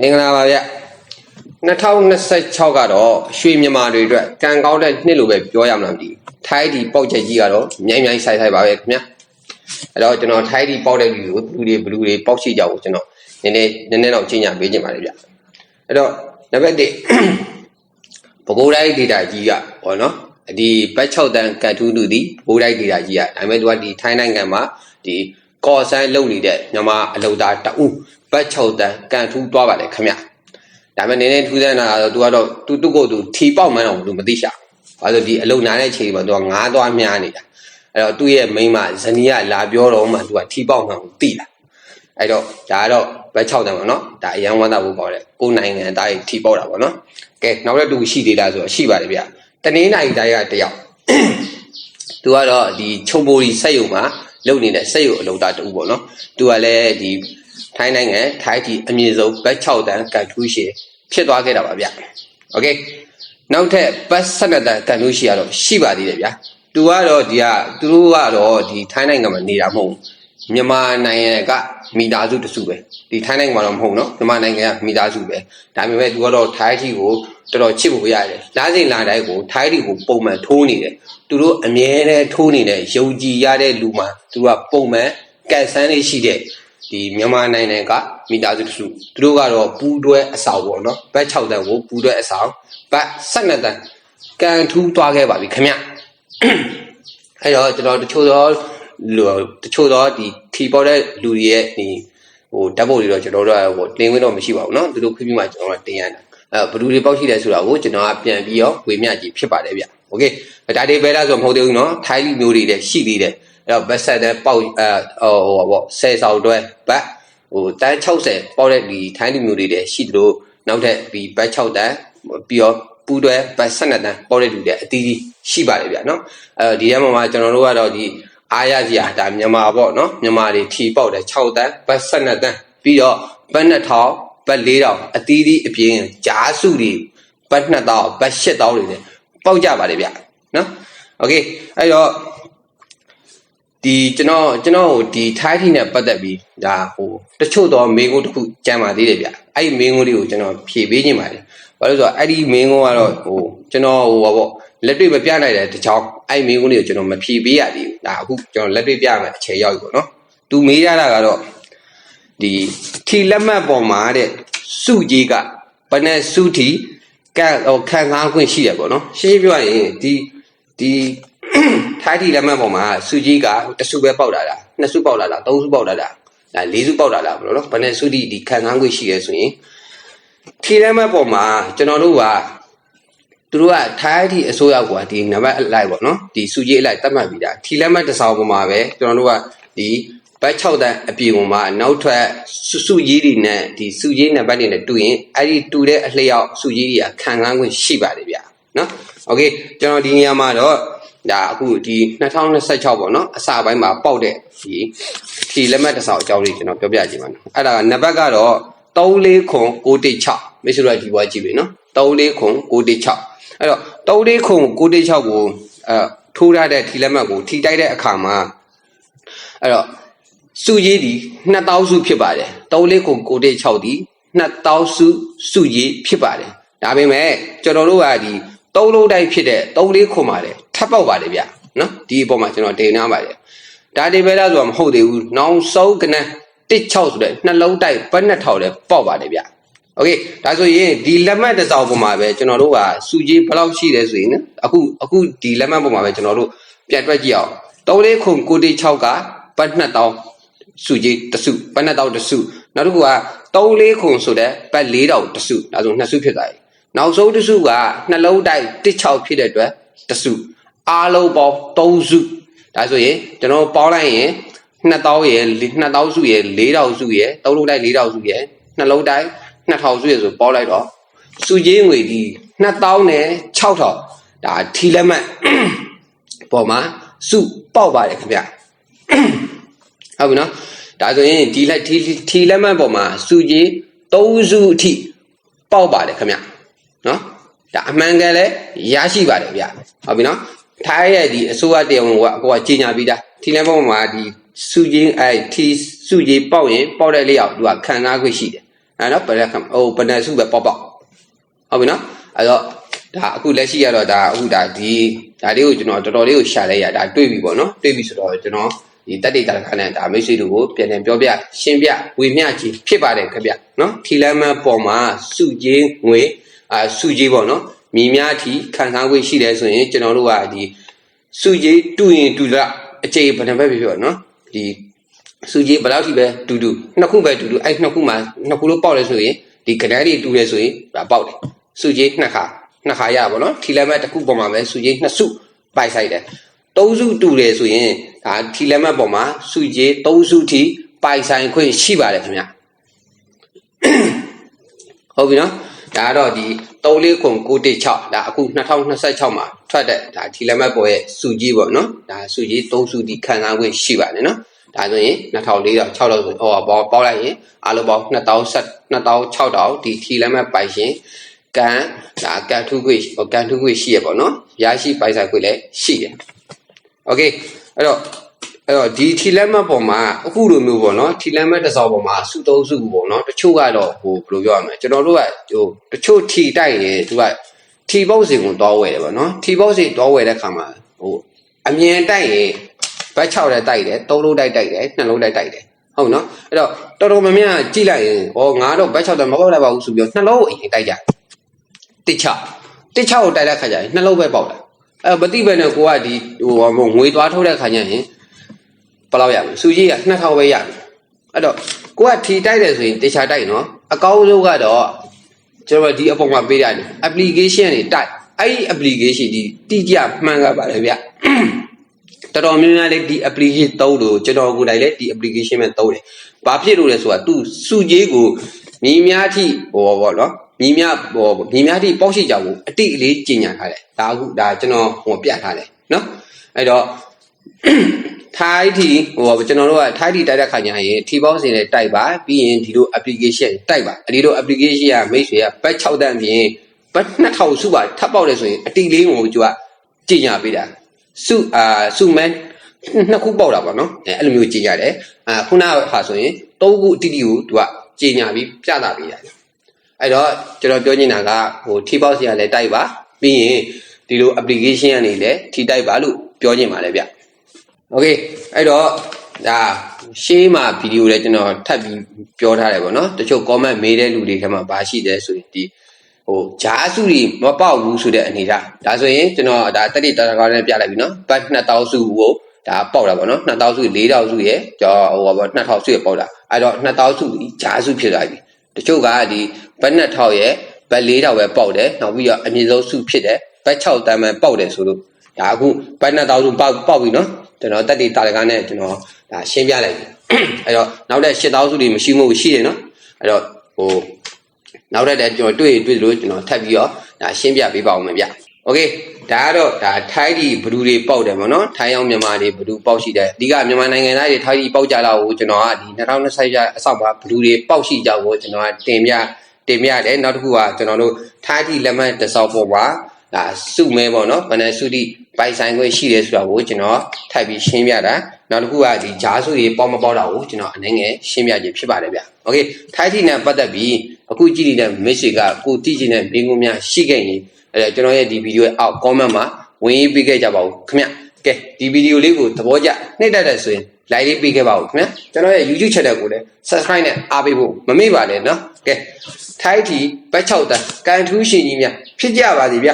မင်္ဂလာပါဗျ2026ကတော့ရွှေမြန်မာတွေအတွက်ကံကောင်းတဲ့နှစ်လို့ပဲပြောရမှာမသိဘူးထိုင်းဒီပေါက်ချက်ကြီးကတော့မြိုင်ဆိုင်ပါပဲခင်ဗျအဲ့တော့ကျွန်တော်ထိုင်းဒီပေါက်တဲ့လူတွေဘလူတွေပေါက်ရှိကြအောင်ကျွန်တော်နည်းနည်းတော့ချင်းညာပေးခြင်းပါတယ်ဗျအဲ့တော့နံပါတ်1ဘကိုးတိုင်းဒေတာကြီးကဟောနော်ဒီဘတ်6တန်းကတ်ထူးလူဒီဘကိုးတိုင်းဒေတာကြီးကဒါပေမဲ့သူကဒီထိုင်းနိုင်ငံမှာဒီကော်ဆိုင်လုပ်နေတဲ့မြန်မာအလုပ်သားတအုပ်ဘတ်6တန်းကန်ထူးသွားပါတယ်ခင်ဗျဒါပေမဲ့နည်းနည်းထူးဆန်းတာတော့သူကတော့သူ့ကိုသူထီပေါက်မှန်းတော့သူမသိရှာဘာလို့ဒီအလုပ်နာတဲ့အချိန်မှာသူကငားသွားမြားနေတာအဲ့တော့သူ့ရဲ့မိန်းမဇနီးကလာပြောတော့မှသူကထီပေါက်မှန်းကိုသိလာအဲ့တော့ဒါကတော့ဘတ်6တန်းပေါ့နော်ဒါအရန်ဝမ်းသာဖို့ပေါ့လေကိုယ်နိုင်ငံအတိုင်းထီပေါက်တာပေါ့နော်ကဲနောက်တစ်တူရှိသေးလားဆိုတော့ရှိပါတယ်ဗျတနင်္လာရီတိုင်းကတယောက်သူကတော့ဒီချုံပိုလီစက်ရုံမှာလုပ်နေတဲ့စက်ရုံအလုပ်သားတူပေါ့နော်သူကလည်းဒီထိုင်းနိုင်ငံထိုင်းပြည်အမြင့်ဆုံးဘတ်6တန်းကန်ထူးရှည်ဖြစ်သွားခဲ့တာပါဗျโอเคနောက်ထပ်ဘတ်12တန်းကန်ထူးရှည်ကတော့ရှိပါသေးတယ်ဗျသူကတော့သူတို့ကတော့ဒီထိုင်းနိုင်ငံမှာနေတာမဟုတ်မြန်မာနိုင်ငံကမိသားစုတစုပဲဒီထိုင်းနိုင်ငံမှာတော့မဟုတ်နော်မြန်မာနိုင်ငံကမိသားစုပဲဒါပေမဲ့သူကတော့ထိုင်းပြည်ကိုတော်တော်ချစ်ဖို့ရတယ်လားစိန်လာတိုင်းကိုထိုင်းပြည်ကိုပုံမှန်ထိုးနေတယ်သူတို့အမြဲတမ်းထိုးနေတဲ့ယုံကြည်ရတဲ့လူမှာသူကပုံမှန်ကန်ဆန်းလေးရှိတဲ့ဒီမြန်မာနိုင်ငံကမိသားစုတစုသူတို့ကတော့ပူးတွဲအဆောင်ပေါ့နော်ဘတ်6တန်းကိုပူးတွဲအဆောင်ဘတ်12တန်းကန်ထူးသွားခဲ့ပါပြီခင်ဗျအဲ့တော့ကျွန်တော်တချို့တော့ဒီထီပေါ်တဲ့လူတွေရဲ့ဒီဟိုဓာတ်ပုံတွေတော့ကျွန်တော်တို့ဟိုတင်ဝင်တော့မရှိပါဘူးเนาะသူတို့ခွင့်ပြုမှကျွန်တော်ကတင်ရတာဘလူတွေပေါက်ရှိတယ်ဆိုတာကိုကျွန်တော်ကပြန်ပြီးတော့ဝေမျှကြည့်ဖြစ်ပါတယ်ဗျโอเคဒါတွေပဲလားဆိုမဟုတ်သေးဘူးเนาะထိုင်းလူမျိုးတွေလည်းရှိသေးတယ်အဲ့တော့ဘတ်ဆက်တဲ့ပေါက်ဟိုပေါ့10ဆောက်တွဲဘတ်ဟိုတန်း60ပေါက်တဲ့ဒီထိုင်းလူမျိုးတွေလည်းရှိသလိုနောက်ထပ်ဒီဘတ်6တန်းပြီးတော့ပူးတွဲဘတ်12တန်းပေါက်တဲ့လူတွေအတီးရှိပါတယ်ဗျเนาะဒီထဲမှာကျွန်တော်တို့ကတော့ဒီအားရကြီးဒါမြန်မာပေါ့เนาะမြန်မာတွေထီပေါက်တယ်6တန်းဘတ်12တန်းပြီးတော့ဘတ်2000ဘတ်4000အတီးအပြင်ဂျားစုတွေဘတ်2000ဘတ်8000တွေလည်းပေါက်ကြပါတယ်ဗျเนาะโอเคအဲ့တော့ဒီကျွန်တော်ဒီထိုင်းထီနဲ့ပတ်သက်ပြီးဒါဟိုတချို့တော့မေးခွန်းတစ်ခုကြံပါသေးတယ်ဗျအဲ့ဒီမေးခွန်းလေးကိုကျွန်တော်ဖြေပေးခြင်းပါတယ်ဘာလို့ဆိုတော့အဲ့ဒီမေးခွန်းကတော့ဟိုကျွန်တော်ဟိုပေါ့လက်တွေ့မပြနိုင်တဲ့တချောင်းအဲ့ဒီမေးခွန်းလေးကိုကျွန်တော်မဖြေပေးရသေးဘူးဒါအခုကျွန်တော်လက်တွေ့ပြမယ်အခြေရောက်ပြီပေါ့နော်သူမေးရတာကတော့ဒီထီလက်မှတ်ပေါ်မှာတဲ့စုကြီးကဘယ်နဲ့စုထီခံစားခွင့်ရှိတယ်ပေါ့နော်ရှင်းပြရရင်ဒီထိုင်းထီလက်မှတ်ပေါ်မှာစုကြီးကတစုပဲပေါက်လာတာနှစ်စုပေါက်လာတာသုံးစုပေါက်လာတာလေးစုပေါက်လာတာဘယ်လိုနော်ဘယ်နဲ့စုထီဒီခံစားခွင့်ရှိရဲဆိုရင်ထီလက်မှတ်ပေါ်မှာကျွန်တော်တို့ကသူတို့ကထိုင်းထီအစိုးရကဒီနံပါတ်အလိုက်ပေါ့နော်ဒီစုကြီးအလိုက်သတ်မှတ်ပြီးတာထီလက်မှတ်တစ်စောင်ပေါ်မှာပဲကျွန်တော်တို့ကဒီဘတ်6တန်းအပြင်ပေါ်မှာနောက်ထပ်စုကြီးတွေနဲ့ဒီစုကြီးနံပါတ်တွေနဲ့တူရင်အဲ့ဒီတူတဲ့အလျောက်စုကြီးတွေကခံစားခွင့်ရှိပါတယ်ဗျာနော်โอเคကျွန်တော်ဒီနေရာမှာတော့ဒါအခုဒီ2026ပေါ့နော်အစပိုင်းမှာပေါက်တဲ့ဒီထီလက်မှတ်တစ်စောင်အကြောင်းလေးကျွန်တော်ပြောပြကြည့်ပါမယ်အဲ့ဒါနံပါတ်ကတော့34916မိတ်ဆွေတို့ဒီဘွားကြည့်ပြီနော်34916အဲ့တော့34916ကိုထိုးရတဲ့ထီလက်မှတ်ကိုထီတိုက်တဲ့အခါမှာအဲ့တော့စုကြီးဒီ2000စုဖြစ်ပါတယ်34916ဒီ2000စုကြီးဖြစ်ပါတယ်ဒါပေမဲ့ကျွန်တော်တို့ကဒီ3လုံးတိုက်ဖြစ်တဲ့349မှာလေထပ်ပေါက်ပါတယ်ဗျနော်ဒီအပေါ်မှာကျွန်တော်တင်ထားပါတယ်ဒါတွေပဲလားဆိုတာမဟုတ်သေးဘူးနောက်ဆုံးကနန်း16ဆိုတဲ့နှလုံးတိုက်ဘတ်2000လဲပေါက်ပါတယ်ဗျโอเคဒါဆိုရင်ဒီလက်မှတ်တစ်စောင်ပေါ်မှာပဲကျွန်တော်တို့ကစုကြီးဘယ်လောက်ရှိတယ်ဆိုရင်အခုဒီလက်မှတ်ပေါ်မှာပဲကျွန်တော်တို့ပြန်တွက်ကြည့်အောင်34916ကဘတ်2000စုကြီးတစ်စုဘတ်2000တစ်စုနောက်တစ်ခုက349ဆိုတဲ့ဘတ်4000တစ်စုဒါဆိုနှစ်စုဖြစ်သွားပြီနောက်ဆုံးတစ်စုကနှလုံးတိုက်16ဖြစ်တဲ့အတွက်တစ်စုအားလုံးပေါင်း3စုဒါဆိုရင်ကျွန်တော်ပေါင်းလိုက်ရင်2000ရယ်2000စုရယ်4000စုရယ်3လုံးတိုက်4000စုရယ်နှလုံးတိုက်2000စုရယ်ဆိုပေါင်းလိုက်တော့စုကြီးငွေဒီ2000နဲ့6000ဒါထီလက်မှတ်ပေါ်မှာစုပေါက်ပါတယ်ခင်ဗျဟုတ်ပြီနော်ဒါဆိုရင်ဒီလက်ထီလက်မှတ်ပေါ်မှာစုကြီး3စုအထိပေါက်ပါတယ်ခင်ဗျနော်ဒါအမှန်ကန်လဲရရှိပါတယ်ဗျဟုတ်ပြီနော်ထိုင်းရဲ့ဒီအစိုးရတရားဝင်ကအကောကြီးညာပြီးသားထီလက်မှတ်ပေါ်မှာဒီစုကြီးထီစုကြီးပေါက်ရင်ပေါက်တဲ့လျောက်သူကခံစားခွင့်ရှိတယ် နော်ပလက်ခဟိုပနစုပဲပေါက်ပေါက်ဟုတ်ပြီနော်အဲ့တော့ဒါအခုလက်ရှိရတော့ဒါအခုဒါလေးကိုကျွန်တော်တော်တော်လေးကိုရှာလိုက်ရဒါတွေ့ပြီပေါ့နော်တွေ့ပြီဆိုတော့ကျွန်တော်ဒီတက်တိတခါနဲ့ဒါမိတ်ဆွေတို့ကိုပြန်ပြောပြရှင်းပြဝေမျှခြင်းဖြစ်ပါတယ်ခင်ဗျနော်ထီလမ်းမပေါ်မှာစုချင်းငွေစုကြီးပေါ့နော်မိများထီခံစားခွင့်ရှိတယ်ဆိုရင်ကျွန်တော်တို့ကဒီစုကြီးတူရင်တူလားအခြေဘယ်နှဘက်ဖြစ်ဖြစ်နော်ဒီစုကြီးဘယ်လောက်ထိပဲတူနှစ်ခုပဲတူအဲ့နှစ်ခုမှာနှစ်ခုလို့ပေါက်လဲဆိုရင်ဒီကဏ္ဍတွေတူတယ်ဆိုရင်ဒါပေါက်တယ်စုကြီးနှစ်ခါရပါတော့ထီလမ်းမတစ်ခုပေါ်မှာပဲစုကြီးနှစ်စုပိုက်ဆိုင်တယ်သုံးစုတူတယ်ဆိုရင်ဒါထီလမ်းမပေါ်မှာစုကြီးသုံးစုထိပိုက်ဆိုင်ခွင့်ရှိပါတယ်ခင်ဗျဟုတ်ပြီနော်ဒါတော့ဒီ34916ဒါအခု2026မှာထွက်တဲ့ဒါထီလမ်းမပေါ်ရဲ့စုကြီးပေါ့နော်ဒါစုကြီးသုံးစုထိခံစားခွင့်ရှိပါတယ်နော်ဒါဆိုရင်2400 6000ဆိုဟောပေါက်လိုက်ရင်အားလုံးပေါင်း2000 2000 6000ဒီထီလမ်းမပိုင်ရှင်ကန်ထုခွေရှိရပေါ့နော်ရရှိပိုင်ဆိုင်ခွေလည်းရှိတယ်โอเคအဲ့တော့ဒီထီလမ်းမပေါ်မှာအခုလိုမျိုးပေါ့နော်ထီလမ်းမတစ်စောင်ပေါ်မှာစုသုံးစုပေါ့နော်တချို့ကတော့ဟိုဘယ်လိုပြောရမလဲကျွန်တော်တို့ကဟိုတချို့ထီတိုက်ရင်သူကထီပေါက်စီကိုတောဝဲတယ်ပေါ့နော်ထီပေါက်စီတောဝဲတဲ့ခါမှာဟိုအမြင်တိုက်ရင်ဘက်6တဲ့တိုက်တယ်3လုံးတိုက်တယ်2လုံးတိုက်တယ်ဟုတ်နော်အဲ့တော့တော်တော်များများကြည့်လိုက်ရင်ဩငါတော့ဘက်6တဲ့မပေါက်လိုက်ပါဘူးဆိုပြီး2လုံးအရင်တိုက်ကြတစ်6ကိုတိုက်တဲ့ခါကျရင်2လုံးပဲပေါက်တာအဲ့မသိပဲနဲ့ကိုကဒီဟိုငွေသွားထုတ်တဲ့ခါကျရင်ဘယ်လောက်ရမလဲစုကြီးက2000ပဲရမယ်အဲ့တော့ကိုကထီတိုက်တယ်ဆိုရင်တခြားတိုက်နော်အကောင်းဆုံးကတော့ကျွန်တော်ဒီအပေါ်မှာပေးရတယ် application တွေတိုက်အဲ့ဒီ application ဒီတိကျမှန်ကန်ပါတယ်ဗျတော်တော်များများလေးဒီ application သုံးလို့ကျွန်တော်ကိုယ်တိုင်လည်းဒီ application ပဲသုံးတယ်ဘာဖြစ်လို့လဲဆိုတာသူစုကြီးကိုညီများထိဟောပေါ့နော်ညီများထိပေါက်ရှိကြဘူးအတိအလေးကျင်ညာထားတယ်ဒါအခုဒါကျွန်တော်ဟိုပြထားတယ်နော်အဲ့တော့ထိုင်းတီဟိုကျွန်တော်တို့ကထိုင်းတီတိုက်တဲ့ခါကျရင်ထီပေါင်းစင်နဲ့တိုက်ပါပြီးရင်ဒီလို application တိုက်ပါဒီလို application ကမိတ်ဆွေကဘတ်6တန်းပြင်ဘတ်2000စုပါထပ်ပေါက်တယ်ဆိုရင်အတိလေးကိုသူကကျင်ညာပေးတာစုမဲနှစ်ခုပေါက်တာပေါ့နော်အဲ့လိုမျိုးကျင်ညာတယ်ခုနကဟာဆိုရင်3ခုအတိကိုသူကကျင်ညာပြီးပြတာပေးတာအဲ့တော့ကျွန်တော်ပြောနေတာကဟိုထီပေါက်စင်ကလည်းတိုက်ပါပြီးရင်ဒီလို application ကနေလည်းထီတိုက်ပါလို့ပြောနေပါလေဗျโอเคအဲ့တော့ဒါရှေးမှာဗီဒီယိုလည်းကျွန်တော်ထပ်ပြီးပြောထားတယ်ပေါ့နော်တချို့ comment မေးတဲ့လူတွေထဲမှာဘာရှိတယ်ဆိုရင်ဒီဟိုဂျားစုတွေမပေါက်ဘူးဆိုတဲ့အနေဒါဆိုရင်ကျွန်တော်ဒါတက်တိတကားနဲ့ပြလိုက်ပြီနော်ဘတ်2000စုကိုဒါပေါက်တာပေါ့နော်2000စု4000စုရဲ့ကျော်ဟိုပေါ့2000စုရဲ့ပေါက်တာအဲ့တော့2000စုဂျားစုဖြစ်သွားပြီတချို့ကဒီဘတ်2000ရဲ့ဘတ်4000ပဲပေါက်တယ်နောက်ပြီးတော့အမြင့်ဆုံးစုဖြစ်တယ်ဘတ်6တန်းပဲပေါက်တယ်ဆိုလို့ဒါအခုဘတ်2000စုပေါက်ပြီနော်ကျွန်တော်တက်တိတာလကားနဲ့ကျွန်တော်ဒါရှင်းပြလိုက်ပြီအဲ့တော့နောက်တဲ့8000စုတွေမရှိမှုရှိတယ်နော်အဲ့တော့ဟိုနောက်တဲ့ကျွန်တော်တွေ့လို့ကျွန်တော်ထပ်ပြီးတော့ဒါရှင်းပြပေးပါဦးမယ်ဗျโอเคဒါကတော့ဒါထိုင်းဒီဘလူတွေပေါက်တယ်ပေါ့နော်ထိုင်းအောင်မြန်မာတွေဘလူပေါက်ရှိတယ်အဓိကမြန်မာနိုင်ငံသားတွေထိုင်းဒီပေါက်ကြလာကိုကျွန်တော်ကဒီ2020အဆောက်ပါဘလူတွေပေါက်ရှိကြကိုကျွန်တော်ကတင်ပြတယ်နောက်တစ်ခုကကျွန်တော်တို့ထိုင်းဒီလက်မှတ်တစ်စောက်ပေါ်ပါဒါစုမဲပေါ့နော်ဗနန်စုတိပိုင်ဆိုင်ခွင့်ရှိတယ်ဆိုတာကိုကျွန်တော်ထိုက်ပြီးရှင်းပြတာနောက်တစ်ခုကဒီဂျားစုတွေပေါက်မပေါက်တာကိုကျွန်တော်အနေငယ်ရှင်းပြခြင်းဖြစ်ပါတယ်ဗျโอเคထိုက်တီနဲ့ပတ်သက်ပြီးအခုကြည့်နေတဲ့ message ကကိုတိကျတဲ့မင်းကုန်းများရှိခဲ့ရင်အဲ့ကျွန်တော်ရဲ့ဒီဗီဒီယိုရဲ့အောက် comment မှာဝင်ရေးပေးခဲ့ကြပါဦးခင်ဗျကဲဒီဗီဒီယိုလေးကိုသဘောကျနှိမ့်တတ်တဲ့ဆိုရင် like လေးပေးခဲ့ပါဦးခင်ဗျကျွန်တော်ရဲ့ YouTube channel ကိုလည်း subscribe နဲ့အားပေးဖို့မမေ့ပါနဲ့နော်ကဲထိုက်တီဘတ်6တန်းကန်ထူးရှင်ကြီးများဖြစ်ကြပါစေဗျ